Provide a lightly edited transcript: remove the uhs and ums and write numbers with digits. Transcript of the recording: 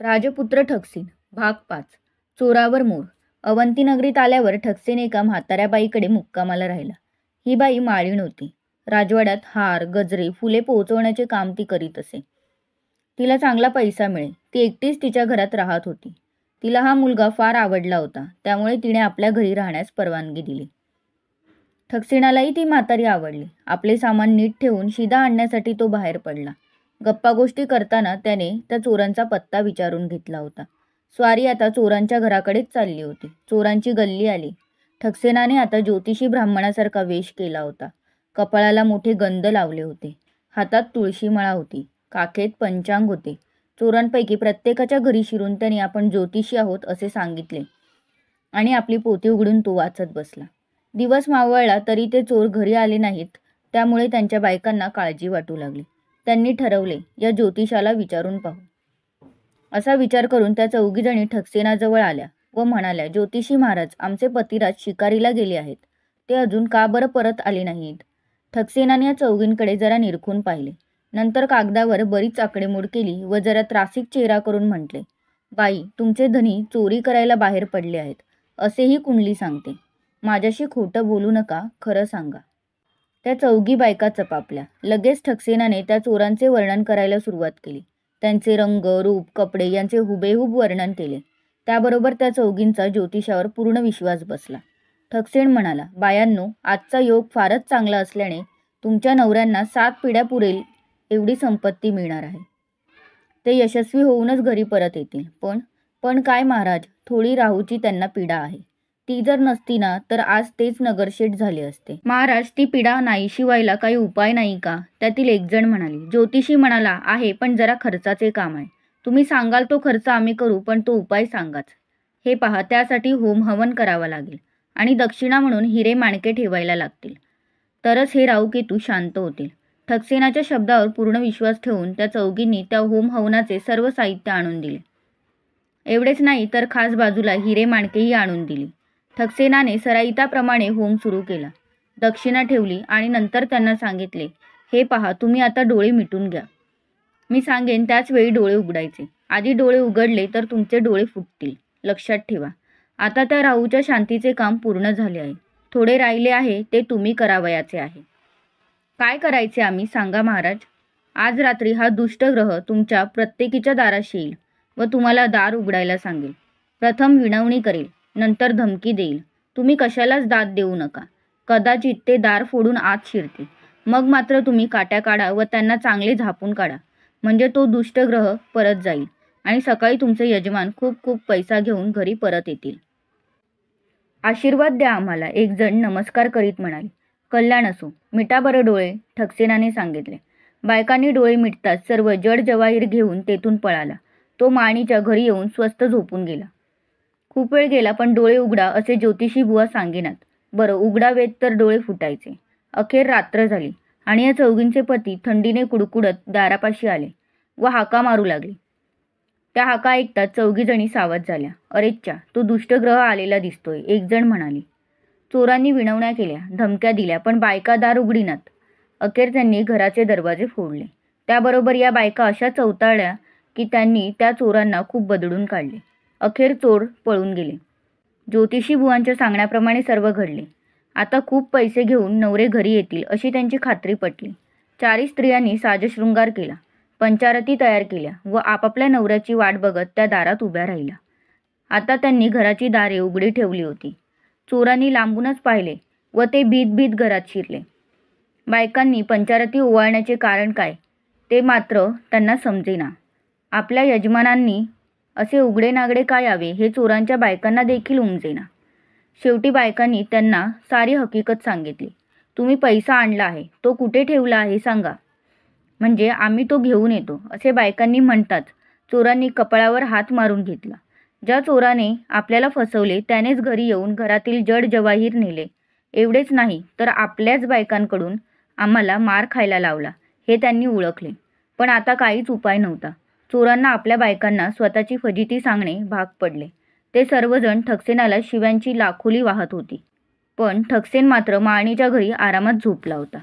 राजपुत्र ठकसीन भाग 5. चोरावर मोर. अवंती नगरीत आल्यावर ठकसीन एका म्हाताऱ्या बाईकडे मुक्कामाला राहिला. ही बाई माळीण होती. राजवाड्यात हार गजरे फुले पोहोचवण्याचे काम ती करीत असे. तिला चांगला पैसा मिळे. ती एकटीच तिच्या घरात राहत होती. तिला हा मुलगा फार आवडला होता, त्यामुळे तिने आपल्या घरी राहण्यास परवानगी दिली. ठकसीनालाही ती म्हातारी आवडली. आपले सामान नीट ठेवून शिदा आणण्यासाठी तो बाहेर पडला. गप्पा गोष्टी करताना त्याने त्या चोरांचा पत्ता विचारून घेतला होता. स्वारी आता चोरांच्या घराकडेच चालली होती. चोरांची गल्ली आली. ठकसेनाने आता ज्योतिषी ब्राह्मणासारखा वेश केला होता. कपाळाला मोठे गंध लावले होते. हातात तुळशी माळा होती. काखेत पंचांग होते. चोरांपैकी प्रत्येकाच्या घरी शिरून त्याने आपण ज्योतिषी आहोत असे सांगितले आणि आपली पोथी उघडून तो वाचत बसला. दिवस मावळला तरी ते चोर घरी आले नाहीत. त्यामुळे त्यांच्या बायकांना काळजी वाटू लागली. त्यांनी ठरवले, या ज्योतिषाला विचारून पाहू. असा विचार करून त्या चौघीजणी ठकसेनाजवळ आल्या व म्हणाल्या, ज्योतिषी महाराज, आमचे पतिराज शिकारीला गेले आहेत. ते अजून का बरं परत आले नाहीत? ठकसेनाने या चौघींकडे जरा निरखून पाहिले. नंतर कागदावर बरीच आकडेमोड केली व जरा त्रासिक चेहरा करून म्हटले, बाई, तुमचे धनी चोरी करायला बाहेर पडले आहेत असेही कुंडली सांगते. माझ्याशी खोटं बोलू नका, खरं सांगा. त्या चौघी बायका चपापल्या. लगेच ठकसेनाने त्या चोरांचे वर्णन करायला सुरुवात केली. त्यांचे रंग रूप कपडे यांचे हुबेहूब वर्णन केले. त्याबरोबर त्या चौघींचा ज्योतिषावर पूर्ण विश्वास बसला. ठकसेन म्हणाला, बायांनो, आजचा योग फारच चांगला असल्याने तुमच्या नवऱ्यांना 7 पिढ्या पुरेल एवढी संपत्ती मिळणार आहे. ते यशस्वी होऊनच घरी परत येतील. पण काय महाराज, थोडी राहूची त्यांना पीडा आहे. ती जर नसती ना तर आज तेच नगरशेठ झाले असते. महाराज, ती पीडा नाहीशी व्हायला काही उपाय नाही का? त्यातील एक जण म्हणाली. ज्योतिषी म्हणाला, आहे, पण जरा खर्चाचे काम आहे. तुम्ही सांगाल तो खर्च आम्ही करू, पण तो उपाय सांगाच. हे पहा, त्यासाठी होम हवन करावा लागेल आणि दक्षिणा म्हणून हिरे माणके ठेवायला लागतील. तरच हे राहूकेतू शांत होतील. ठकसेनाच्या शब्दावर पूर्ण विश्वास ठेवून त्या चौघींनी त्या होम हवनाचे सर्व साहित्य आणून दिले. एवढेच नाही तर खास बाजूला हिरे माणकेही आणून दिली. ठकसेनाने सराईताप्रमाणे होम सुरू केला. दक्षिणा ठेवली आणि नंतर त्यांना सांगितले, हे पहा, तुम्ही आता डोळे मिटून घ्या. मी सांगेन त्याच वेळी डोळे उघडायचे. आधी डोळे उघडले तर तुमचे डोळे फुटतील. लक्षात ठेवा. आता त्या राहूच्या शांतीचे काम पूर्ण झाले आहे. थोडे राहिले आहे ते तुम्ही करावयाचे आहे. काय करायचे आम्ही, सांगा महाराज. आज रात्री हा दुष्ट ग्रह तुमच्या प्रत्येकीच्या दाराशी येईल व तुम्हाला दार उघडायला सांगेल. प्रथम विनवणी करेल, नंतर धमकी देईल. तुम्ही कशालाच दाद देऊ नका. कदाचित ते दार फोडून आत शिरतील. मग मात्र तुम्ही काट्या काढा व त्यांना चांगले झापून काढा. म्हणजे तो दुष्ट ग्रह परत जाईल आणि सकाळी तुमचे यजमान खूप खूप पैसा घेऊन घरी परत येतील. आशीर्वाद द्या आम्हाला, एक जण नमस्कार करीत म्हणाली. कल्याण असो, मिटा बरं डोळे, ठकसेनाने सांगितले. बायकांनी डोळे मिटताच सर्व जड जवाहीर घेऊन तेथून पळाला. तो माळणीच्या घरी येऊन स्वस्थ झोपून गेला. खूप वेळ गेला पण डोळे उघडा असे ज्योतिषी बुवा सांगेनात. बरं, उघडावेत तर डोळे फुटायचे. अखेर रात्र झाली आणि या चौघींचे पती थंडीने कुडकुडत दारापाशी आले व हाका मारू लागले. त्या हाका ऐकताच चौघीजणी सावध झाल्या. अरेच्चा, तो दुष्टग्रह आलेला दिसतोय, एक जण म्हणाली. चोरांनी विनवण्या केल्या, धमक्या दिल्या, पण बायका दार उघडीनात. अखेर त्यांनी घराचे दरवाजे फोडले. त्याबरोबर या बायका अशा चवताळल्या की त्यांनी त्या चोरांना खूप बदडून काढले. अखेर चोर पळून गेले. ज्योतिषी बुवांच्या सांगण्याप्रमाणे सर्व घडले. आता खूप पैसे घेऊन नवरे घरी येतील अशी त्यांची खात्री पटली. 4 स्त्रियांनी साजशृंगार केला, पंचारती तयार केल्या व आपापल्या नवऱ्याची वाट बघत त्या दारात उभ्या राहिल्या. आता त्यांनी घराची दारे उघडी ठेवली होती. चोरांनी लांबूनच पाहिले व ते भीत भीत घरात शिरले. बायकांनी पंचारती ओवाळण्याचे कारण काय ते मात्र त्यांना समजेना. आपल्या यजमानांनी असे उघडे नागडे का यावे हे चोरांच्या बायकांना देखील उमजेना. शेवटी बायकांनी त्यांना सारी हकीकत सांगितली. तुम्ही पैसा आणला आहे, तो कुठे ठेवला आहे सांगा, म्हणजे आम्ही तो घेऊन येतो, असे बायकांनी म्हणताच चोरांनी कपाळावर हात मारून घेतला. ज्या चोराने आपल्याला फसवले त्यानेच घरी येऊन घरातील जड जवाहीर नेले. एवढेच नाही तर आपल्याच बायकांकडून आम्हाला मार खायला लावला हे त्यांनी ओळखले. पण आता काहीच उपाय नव्हता. चोरांना आपल्या बायकांना स्वतःची फजिती सांगणे भाग पडले. ते सर्वजण ठकसेनाला शिव्यांची लाखोली वाहत होती. पण ठकसेन मात्र माळणीच्या घरी आरामात झोपला होता.